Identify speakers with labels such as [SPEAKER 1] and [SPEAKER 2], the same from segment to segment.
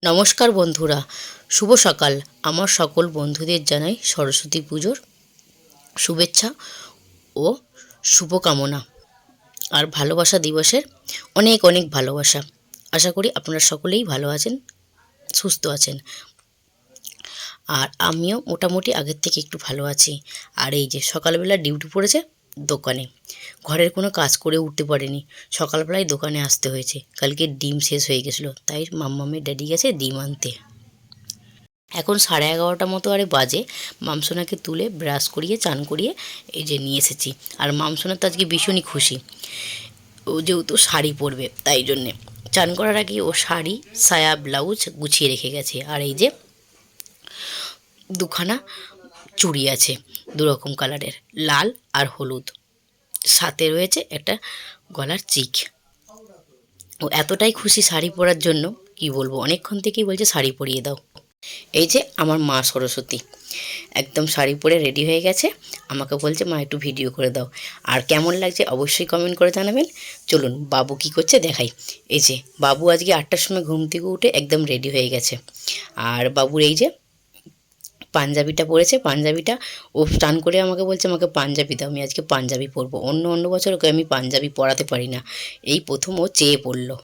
[SPEAKER 1] নমস্কার বন্ধুরা, শুভ সকাল। আমার সকল বন্ধুদের জানাই সরস্বতী পুজোর শুভেচ্ছা ও শুভকামনা আর ভালোবাসা দিবসের অনেক অনেক ভালোবাসা। আশা করি আপনারা সকলেই ভালো আছেন, সুস্থ আছেন। আর আমিও মোটামুটি আগের থেকে একটু ভালো আছি। আর এই যে সকালবেলা ডিউটি পড়েছে দোকানে, ঘরের কোনো কাজ করে উঠতে পারিনি, সকালবেলায় দোকানে আসতে হয়েছে। কালকে ডিম শেষ হয়ে গেছিলো, তাই মাম্মামের ড্যাডি গেছে ডিম আনতে। এখন 11:30 মতো আরে বাজে। মামসোনাকে তুলে ব্রাশ করিয়ে চান করিয়ে এই যে নিয়ে এসেছি। আর মামসোনা তো আজকে ভীষণই খুশি, ও যেহেতু শাড়ি পরবে তাই জন্যে চান করার আগে ও শাড়ি সায়া ব্লাউজ গুছিয়ে রেখে গেছে। আর এই যে দুখানা চুড়ি আছে, দুরকম কালারের, লাল আর হলুদ, সাথে রয়েছে একটা গলার চিক। ও এতটাই খুশি শাড়ি পরার জন্য, কি বলবো, অনেকক্ষণ থেকেই বলছে শাড়ি পরিয়ে দাও। এই যে আমার মা সরস্বতী একদম শাড়ি পরে রেডি হয়ে গেছে, আমাকে বলছে মা একটু ভিডিও করে দাও। আর কেমন লাগছে অবশ্যই কমেন্ট করে জানাবেন। চলুন বাবু কি করছে দেখাই। এই যে বাবু আজকে 8টার সময় ঘুম থেকে উঠে একদম রেডি হয়ে গেছে। আর বাবুর এই যে পাঞ্জাবিটা পরেছে, পাঞ্জাবিটা ও স্নান করে আমাকে বলছে আমাকে পাঞ্জাবি দাও, আমি আজকে পাঞ্জাবি পরবো। অন্য অন্য বছর ওকে আমি পাঞ্জাবি পরাতে পারি না, এই প্রথম ও চেয়ে পড়লো।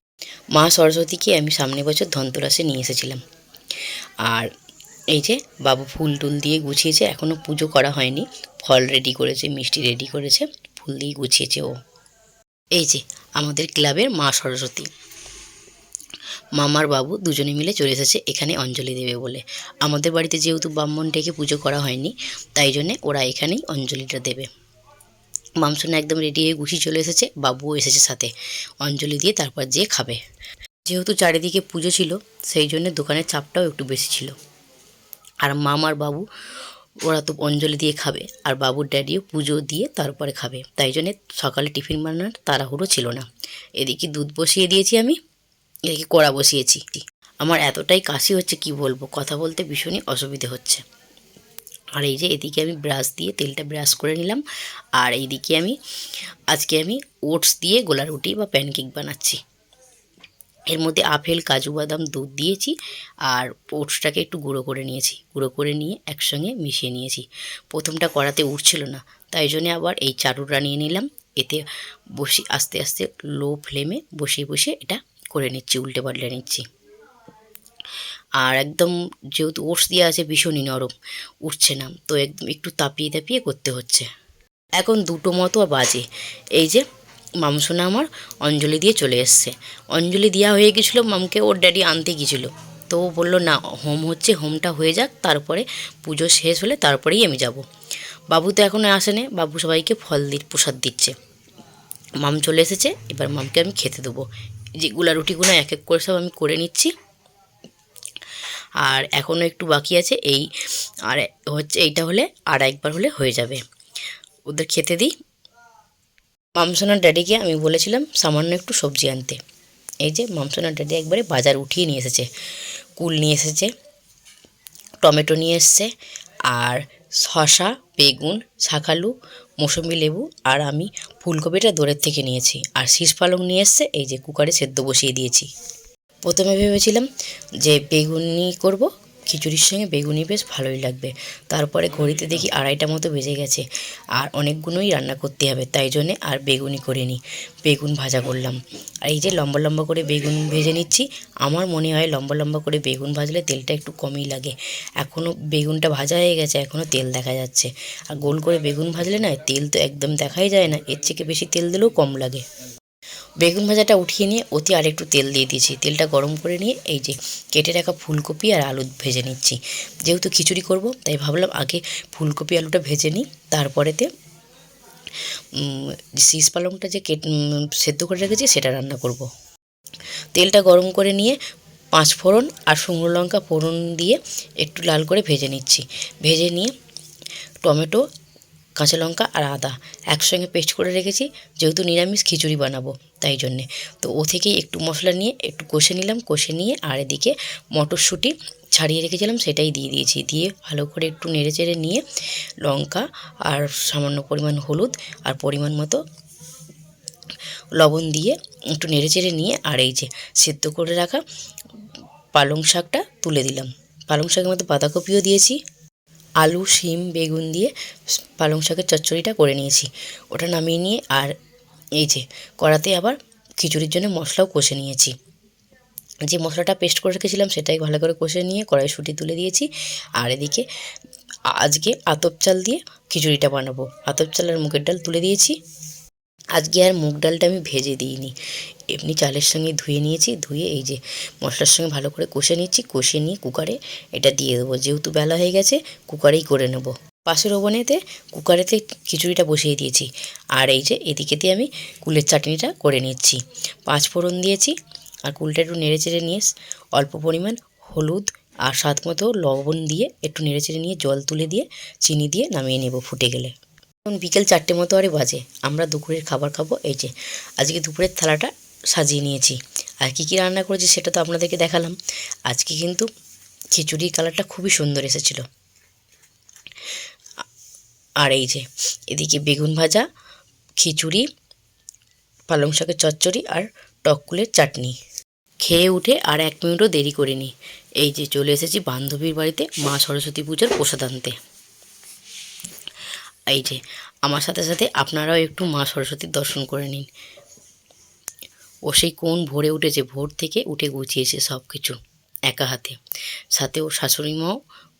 [SPEAKER 1] মা সরস্বতীকে আমি সামনে বছর ধনতেরাসে নিয়ে এসেছিলাম। আর এই যে বাবু ফুল টুল দিয়ে গুছিয়েছে, এখনও পুজো করা হয়নি। ফল রেডি করেছে, মিষ্টি রেডি করেছে, ফুল দিয়ে গুছিয়েছে ও। এই যে আমাদের ক্লাবের মা সরস্বতী, মামার বাবু দুজনে মিলে চলে এসেছে এখানে অঞ্জলি দেবে বলে। আমাদের বাড়িতে যেহেতু ব্রাহ্মণ ডেকে পুজো করা হয়নি, তাই জন্যে ওরা এখানেই অঞ্জলিটা দেবে। মামসোনা একদম রেডি হয়ে গুছিয়ে চলে এসেছে, বাবুও এসেছে সাথে। অঞ্জলি দিয়ে তারপর যেয়ে খাবে। যেহেতু চারিদিকে পুজো ছিল, সেই জন্য দোকানের চাপটাও একটু বেশি ছিল। আর মামার বাবু ওরা তো অঞ্জলি দিয়ে খাবে, আর বাবুর ড্যাডিও পুজো দিয়ে তারপরে খাবে, তাই জন্যে সকালে টিফিন বানানোর তাড়াহুড়ো ছিল না। এদিকে দুধ বসিয়ে দিয়েছি আমি, এদিকে কড়া বসিয়েছি। আমার এতটাই কাশি হচ্ছে কি বলবো, কথা বলতে ভীষণই অসুবিধে হচ্ছে। আর এই যে এদিকে আমি ব্রাশ দিয়ে তেলটা ব্রাশ করে নিলাম। আর এইদিকে আজকে আমি ওটস দিয়ে গোলা রুটি বা প্যানকেক বানাচ্ছি। এর মধ্যে আপেল, কাজু বাদাম, দুধ দিয়েছি। আর ওটসটাকে একটু গুঁড়ো করে নিয়েছি, গুঁড়ো করে নিয়ে একসঙ্গে মিশিয়ে নিয়েছি। প্রথমটা কড়াতে উঠছিল না, তাই জন্যে আবার এই চাটুটা নিয়ে নিলাম। এতে আস্তে আস্তে লো ফ্লেমে বসিয়ে বসিয়ে এটা করে নিচ্ছি, উল্টে পাল্টে নিচ্ছি। আর একদম যেহেতু ওটস দেওয়া আছে ভীষণই নরম, উঠছে না, তো একদম একটু তাপিয়ে তাপিয়ে করতে হচ্ছে। এখন 2টো মতো বাজে। এই যে মামসোনা আমার অঞ্জলি দিয়ে চলে এসছে। অঞ্জলি দেওয়া হয়ে গেছিলো, মামকে ওর ড্যাডি আনতে গিয়েছিলো। তো ও বললো না, হোম হচ্ছে, হোমটা হয়ে যাক, তারপরে পুজো শেষ হলে তারপরেই আমি যাব। বাবু তো এখনও আসেনি, বাবু সবাইকে ফল প্রসাদ দিচ্ছে। মাম চলে এসেছে, এবার মামকে আমি খেতে দেবো। যে গুলা রুটিগুলো এক এক করে সব আমি করে নিচ্ছি। আর এখনও একটু বাকি আছে, আর হচ্ছে এইটা হলে আর একবার হলে হয়ে যাবে। ওদের খেতে দিই। মামসোনার ড্যাডিকে আমি বলেছিলাম সামান্য একটু সবজি আনতে। এই যে মামসোনার ড্যাডি একবারে বাজার উঠিয়ে নিয়ে এসেছে। কুল নিয়ে এসেছে, টমেটো নিয়ে এসছে, আর শসা, বেগুন, শাকালু, মৌসুমি লেবু, আর আমি ফুলকপিটা দূরের থেকে নিয়েছি। আর শীষ পালং নিয়ে এসছে, এই যে কুকারে সেদ্ধ বসিয়ে দিয়েছি। প্রথমে ভেবেছিলাম যে বেগুনি করব, খিচুড়ির সঙ্গে বেগুনি বেশ ভালোই লাগবে। তারপরে ঘড়িতে দেখি 2:30 মতো বেজে গেছে, আর অনেকগুলোই রান্না করতে হবে, তাই জন্যে আর বেগুনি করিনি, বেগুন ভাজা করলাম। আর এই যে লম্বা লম্বা করে বেগুন ভেজে নিচ্ছি। আমার মনে হয় লম্বা লম্বা করে বেগুন ভাজলে তেলটা একটু কমই লাগে। এখনও বেগুনটা ভাজা হয়ে গেছে, এখনও তেল দেখা যাচ্ছে। আর গোল করে বেগুন ভাজলে না তেল তো একদম দেখাই যায় না, এর থেকে বেশি তেল দিলেও কম লাগে। বেগুন ভাজাটা উঠিয়ে নিয়ে ওতে আর একটু তেল দিয়ে দিয়েছি। তেলটা গরম করে নিয়ে এই যে কেটে রাখা ফুলকপি আর আলু ভেজে নিচ্ছি। যেহেতু খিচুড়ি করব, তাই ভাবলাম আগে ফুলকপি আলুটা ভেজে নিই, তারপরেতে শীষ পালংটা যে সেদ্ধ করে রেখেছি সেটা রান্না করব। তেলটা গরম করে নিয়ে 5 ফোড়ন আর শুকনো লঙ্কা ফোড়ন দিয়ে একটু লাল করে ভেজে নিচ্ছি। ভেজে নিয়ে টমেটো, কাঁচা লঙ্কা আর আদা একসঙ্গে পেস্ট করে রেখেছি, যেহেতু নিরামিষ খিচুড়ি বানাবো তাই জন্যে। তো ও থেকেই একটু মশলা নিয়ে একটু কষে নিলাম, কষে নিয়ে আর এদিকে মটরশুঁটি ছাড়িয়ে রেখেছিলাম সেটাই দিয়ে দিয়েছি। দিয়ে ভালো করে একটু নেড়ে চেড়ে নিয়ে লঙ্কা আর সামান্য পরিমাণ হলুদ আর পরিমাণ মতো লবণ দিয়ে একটু নেড়ে চেড়ে নিয়ে আর এই যে সেদ্ধ করে রাখা পালং শাকটা তুলে দিলাম। পালং শাকের মধ্যে বাঁধাকপিও দিয়েছি, আলু, শিম, বেগুন দিয়ে পালং শাকের চচ্চড়িটা করে নিয়েছি। ওটা নামিয়ে নিয়ে আর এই যে কড়াতে আবার খিচুড়ির জন্য মশলাও কষে নিয়েছি। যে মশলাটা পেস্ট করে রেখেছিলাম সেটাই ভালো করে কষে নিয়ে কড়াইশুঁটি তুলে দিয়েছি। আর এদিকে আজকে আতপ চাল দিয়ে খিচুড়িটা বানাবো। আতপ চাল আর মুগের ডাল তুলে দিয়েছি। আজকে আর মুগ ডালটা আমি ভেজে দিইনি, এমনি চালের সঙ্গে ধুয়ে নিয়েছি। ধুয়ে এই যে মশলার সঙ্গে ভালো করে কষে নিচ্ছি। কষে নিয়ে কুকারে এটা দিয়ে দেবো। যেহেতু বেলা হয়ে গেছে কুকারেই করে নেব। পাশের ওভেনেতে কুকারেতে খিচুড়িটা বসিয়ে দিয়েছি। আর এই যে এদিকে দিয়ে আমি কুলের চাটনিটা করে নিচ্ছি। 5 ফোড়ন দিয়েছি আর কুলটা একটু নেড়ে চেড়ে নিয়ে অল্প পরিমাণ হলুদ আর স্বাদ মতো লবণ দিয়ে একটু নেড়ে চেড়ে নিয়ে জল তুলে দিয়ে চিনি দিয়ে নামিয়ে নেব ফুটে গেলে। এখন বিকেল 4টে মতো আরে বাজে, আমরা দুপুরের খাবার খাবো। এই যে আজকে দুপুরের থালাটা সাজিয়ে নিয়েছি। আর কী কী রান্না করেছি সেটা তো আপনাদেরকে দেখালাম। আজকে কিন্তু খিচুড়ির কালারটা খুবই সুন্দর এসেছিলো। আর এই যে এদিকে বেগুন ভাজা, খিচুড়ি, পালং শাকের চচ্চড়ি আর টক কুলের চাটনি। খেয়ে উঠে আর 1 মিনিটও দেরি করিনি। এই যে চলে এসেছি বান্ধবীর বাড়িতে মা সরস্বতী পুজোর প্রসাদ আনতে। এই যে আমার সাথে সাথে আপনারাও একটু মা সরস্বতীর দর্শন করে নিন। ও সেই কোন ভোরে উঠেছে, ভোর থেকে উঠে গুছিয়েছে সব কিছু একা হাতে, সাথে ওর শাশুড়ি মাও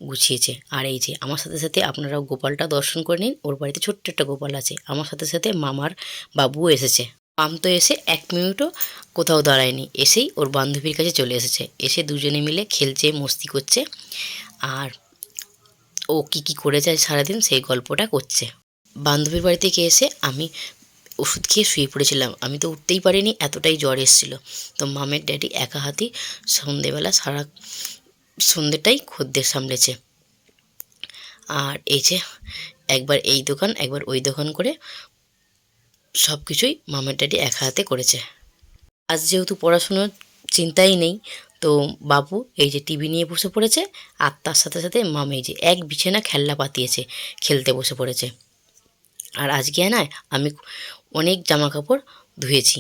[SPEAKER 1] গুছিয়েছে। আর এই যে আমার সাথে সাথে আপনারাও গোপালটা দর্শন করে নিন। ওর বাড়িতে ছোট্ট একটা গোপাল আছে। আমার সাথে সাথে মামার বাবুও এসেছে। মাম তো এসে 1 মিনিটও কোথাও দাঁড়ায়নি, এসেই ওর বান্ধবীর কাছে চলে এসেছে। এসে দুজনে মিলে খেলছে, মস্তি করছে। আর ও কী করে যায় সারাদিন সেই গল্পটা করছে। বান্ধবীর বাড়ি থেকে এসে আমি ওষুধ খেয়ে শুয়ে পড়েছিলাম। আমি তো উঠতেই পারিনি, এতটাই জ্বর এসেছিলো। তো মামের ড্যাডি একা হাতেই সন্ধেবেলা সারা সন্ধেটাই খদ্দের সামলেছে। আর এই যে একবার এই দোকান একবার ওই দোকান করে সব কিছুই মামের ড্যাডি একা হাতে করেছে। আজ যেহেতু পড়াশুনোর চিন্তাই নেই, তো বাবু এই যে টিভি নিয়ে বসে পড়েছে। আর তার সাথে সাথে মাম এই যে এক বিছানা খেলনা পাতিয়েছে, খেলতে বসে পড়েছে। আর আজকে না আমি অনেক জামা কাপড় ধুয়েছি।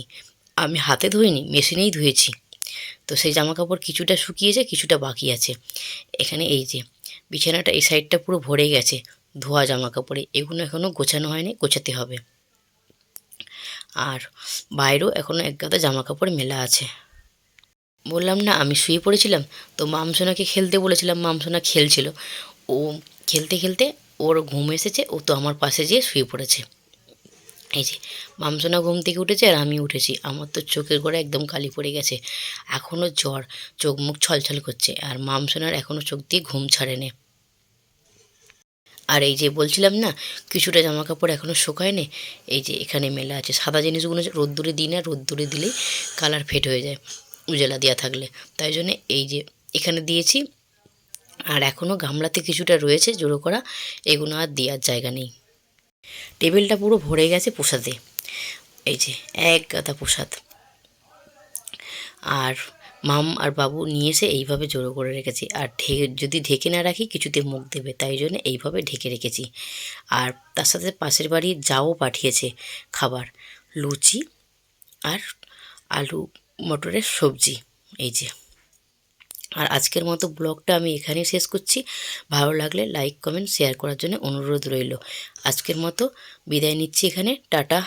[SPEAKER 1] আমি হাতে ধুইনি, মেশিনেই ধুয়েছি। তো সেই জামা কাপড় কিছুটা শুকিয়েছে, কিছুটা বাকি আছে। এখানে এই যে বিছানাটা এই সাইডটা পুরো ভরে গেছে ধোয়া জামা কাপড়ে। এগুলো এখনও গোছানো হয়নি, গোছাতে হবে। আর বাইরেও এখনও এক গাদা জামা কাপড় মেলা আছে। বললাম না আমি শুয়ে পড়েছিলাম, তো মামসোনাকে খেলতে বলেছিলাম। মামসোনা খেলছিল, ও খেলতে খেলতে ওর ঘুম এসেছে, ও তো আমার পাশে যেয়ে শুয়ে পড়েছে। এই যে মামসোনা ঘুম থেকে উঠেছে আর আমি উঠেছি। আমার তো চোখের গোড়া একদম কালি পড়ে গেছে, এখনও জ্বর, চোখ মুখ ছলছল করছে। আর মামসোনার এখনও চোখ দিয়ে ঘুম ছাড়েনি। আর এই যে বলছিলাম না কিছুটা জামা কাপড় এখনও শুকায়নি, এই যে এখানে মেলা আছে। সাদা জিনিসগুলো রোদ্দুরে দিই না, রোদ্দুরে দিলেই কালার ফেড হয়ে যায় উজালা দেওয়া থাকলে, তাই জন্য এই যে এখানে দিয়েছি। আর এখনও গামলাতে কিছুটা রয়েছে জড়ো করা, এগুলো আর দেওয়ার জায়গা নেই। টেবিলটা পুরো ভরে গেছে প্রসাদে, এই যে এক গাদা প্রসাদ। আর মাম আর বাবু নিয়ে এসে এইভাবে জড়ো করে রেখেছি। আর যদি ঢেকে না রাখি কিছুতে মুখ দেবে, তাই জন্য এইভাবে ঢেকে রেখেছি। আর তার সাথে পাশের বাড়ির যাও পাঠিয়েছে খাবার, লুচি আর আলু মটরের সবজি। এই যে আর আজকের মতো ব্লগটা আমি এখানেই শেষ করছি। ভালো লাগলে লাইক কমেন্ট শেয়ার করার জন্য অনুরোধ রইল। আজকের মতো বিদায় নিচ্ছি এখানে, টাটা।